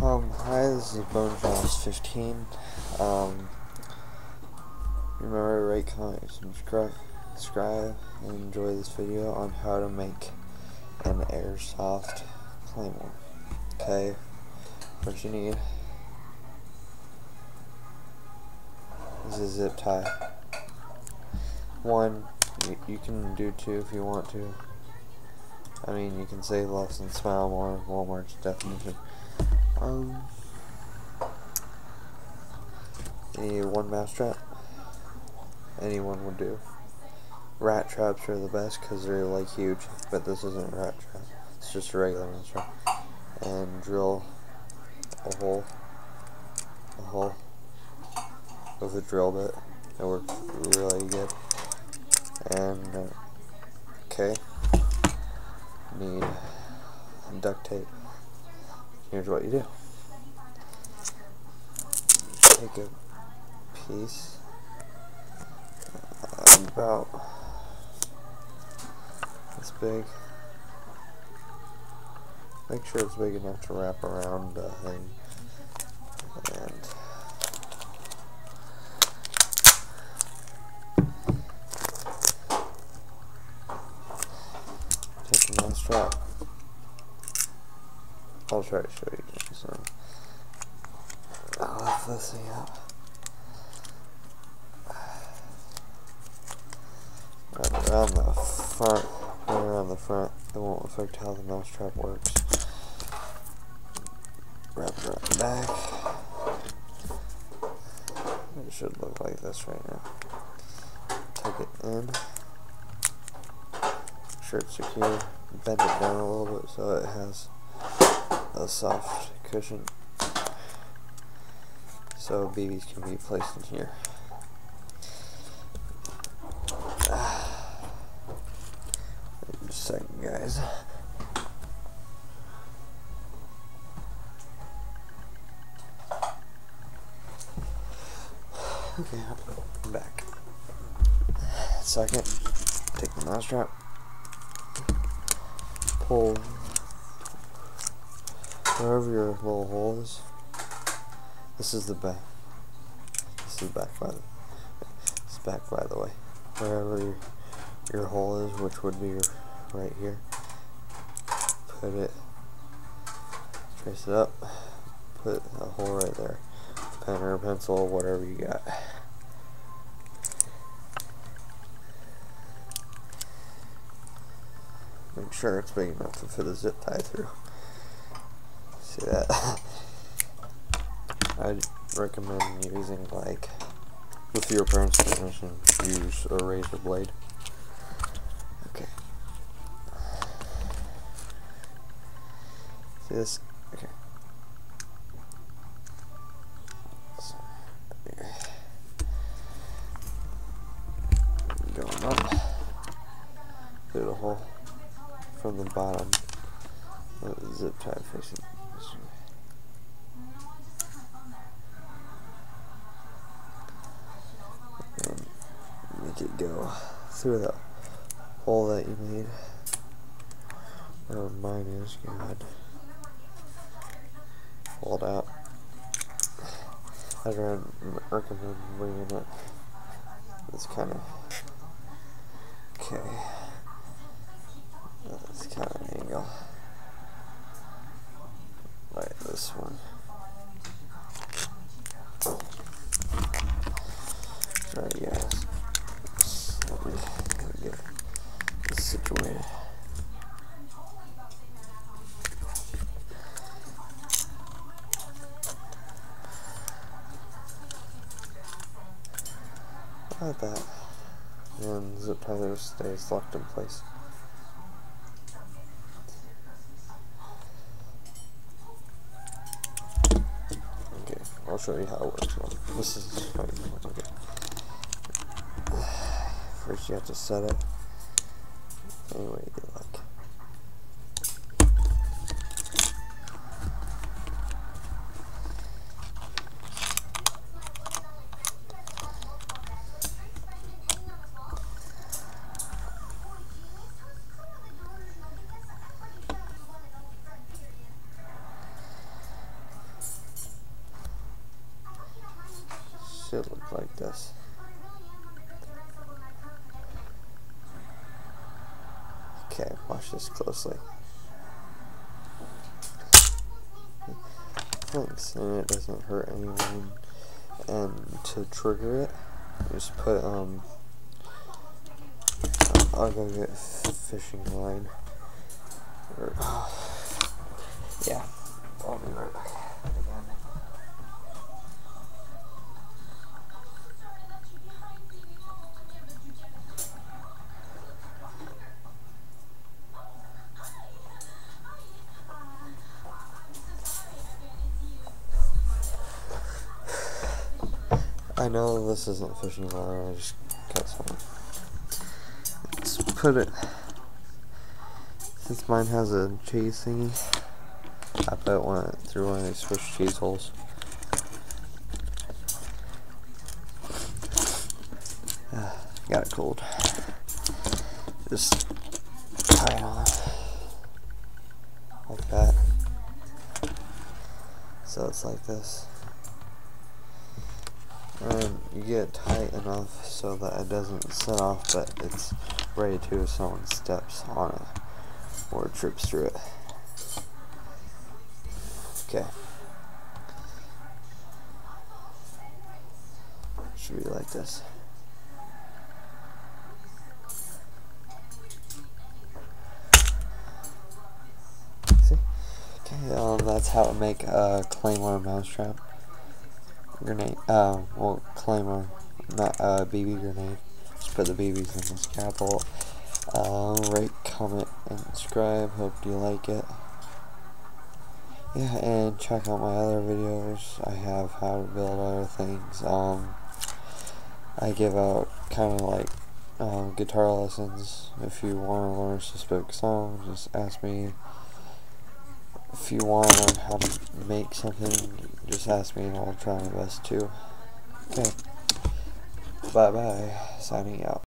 Hi, this is Bonejones15. Remember to rate, comment, subscribe, and enjoy this video on how to make an airsoft claymore. Okay, what you need is a zip tie. One, you can do two if you want to. I mean, you can save less and smile more. Walmart's definition. You need one mouse trap. Anyone would do. Rat traps are the best because they're like huge, but this isn't a rat trap. It's just a regular mouse trap. And drill a hole with a drill bit. It works really good. And okay, need duct tape. Here's what you do. Take a piece about this big. Make sure it's big enough to wrap around the thing. And take the mouse strap. I'll try to show you. So I'll lift this thing up. Around the front, it won't affect how the mouse trap works. Wrap it around the back. It should look like this right now. Tuck it in. Make sure it's secure. Bend it down a little bit so it has a soft cushion, so BBs can be placed in here. Just a second, guys. Okay, I'm back. Second, take the mouse trap, pull wherever your little hole is. This is the back. This is back by the. It's back by the way. Wherever your hole is, which would be right here. Put it. Trace it up. Put a hole right there. Pen or a pencil, whatever you got. Make sure it's big enough to fit a zip tie through. See that? I'd recommend using, like, with your parents' permission, use a razor blade. Okay. See this? Okay. So, going up through the hole from the bottom. The zip tie facing this way. And make it go through the hole that you made. Where mine is, good. Hold out. I'd recommend bringing it this kind of. Okay. This kind of angle. Like this one. Sorry guys. Let me get this situated. Like that. And zip tie stays locked in place. I'll show you how it works. This is how you work it. First you have to set it any way you like. should look like this. Okay, watch this closely. Thanks, and it doesn't hurt anyone. And to trigger it, just put I'll go get fishing line. Or, yeah, I'll be right back again. I know this isn't fishing line, I just got some. Let's put it, since mine has a cheese thingy, I put one through one of these Swiss cheese holes. Got it cold. Just tie it on like that. So it's like this. And you get it tight enough so that it doesn't set off, but it's ready to if someone steps on it or trips through it. Okay. Should be like this. See? Okay, that's how to make a claymore mousetrap. Grenade, well, claymore, not BB grenade. Just put the BBs in this capital. Rate, comment, and subscribe. Hope you like it. Yeah, and check out my other videos. I have how to build other things. I give out kind of like guitar lessons. If you want to learn a specific song, just ask me. If you want to learn how to make something, just ask me and I'll try my best to. Okay. Bye bye. Signing out.